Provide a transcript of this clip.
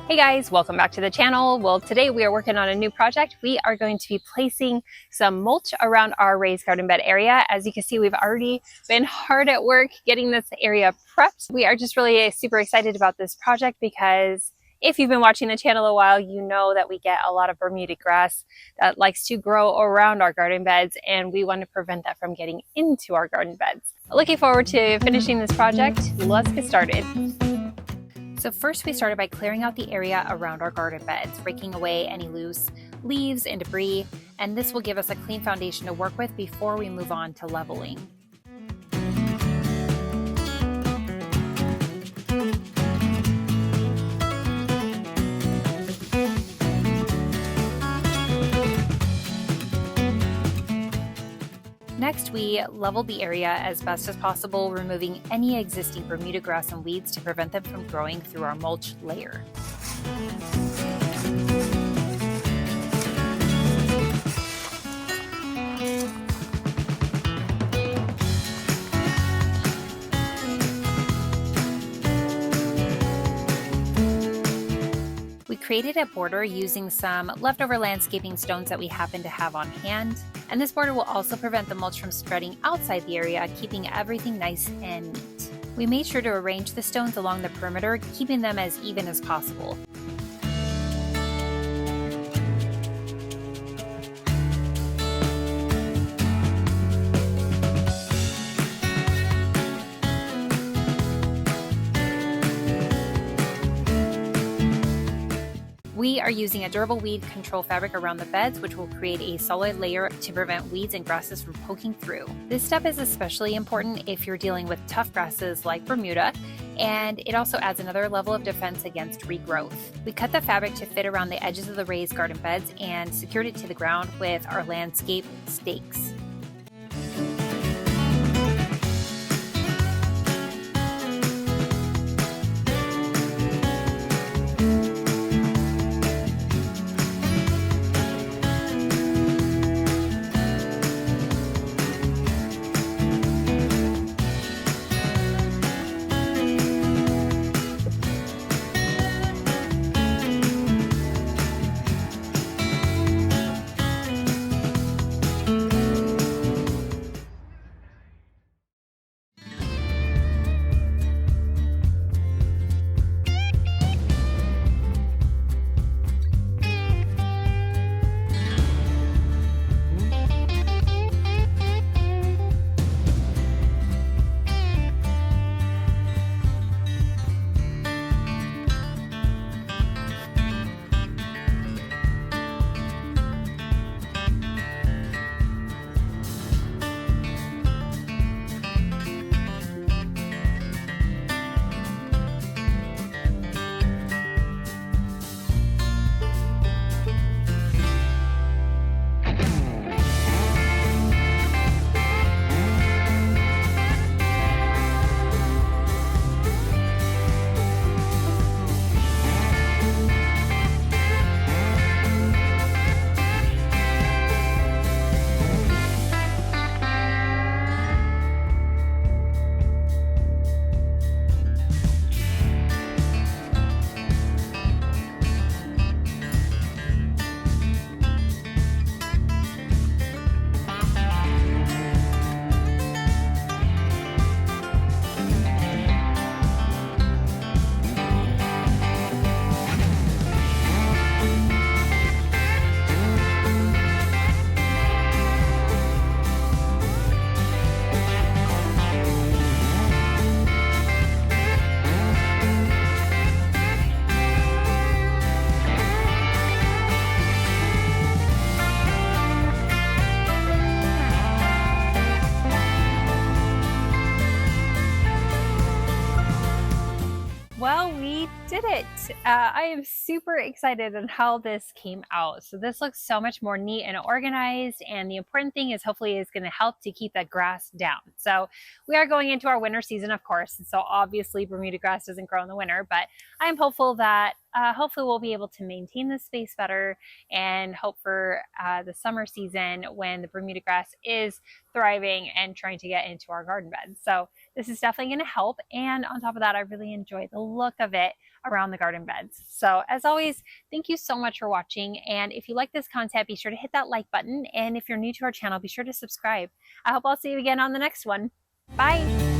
Hey guys, welcome back to the channel. Well, today we are working on a new project. We are going to be placing some mulch around our raised garden bed area. As you can see, we've already been hard at work getting this area prepped. We are just really super excited about this project because if you've been watching the channel a while, you know that we get a lot of Bermuda grass that likes to grow around our garden beds, and we want to prevent that from getting into our garden beds. Looking forward to finishing this project. Let's get started. So first we started by clearing out the area around our garden beds, raking away any loose leaves and debris, and this will give us a clean foundation to work with before we move on to leveling. Next, we leveled the area as best as possible, removing any existing Bermuda grass and weeds to prevent them from growing through our mulch layer. We created a border using some leftover landscaping stones that we happen to have on hand. And this border will also prevent the mulch from spreading outside the area, keeping everything nice and neat. We made sure to arrange the stones along the perimeter, keeping them as even as possible. We are using a durable weed control fabric around the beds, which will create a solid layer to prevent weeds and grasses from poking through. This step is especially important if you're dealing with tough grasses like Bermuda, and it also adds another level of defense against regrowth. We cut the fabric to fit around the edges of the raised garden beds and secured it to the ground with our landscape stakes. did it. I am super excited on how this came out. So this looks so much more neat and organized. And the important thing is hopefully it's going to help to keep that grass down. So we are going into our winter season, of course. So obviously Bermuda grass doesn't grow in the winter, but I am hopeful that hopefully we'll be able to maintain this space better and hope for the summer season when the Bermuda grass is thriving and trying to get into our garden beds. So this is definitely going to help. And on top of that, I really enjoy the look of it around the garden beds. So as always, thank you so much for watching. And if you like this content, be sure to hit that like button. And if you're new to our channel, be sure to subscribe. I hope I'll see you again on the next one. Bye.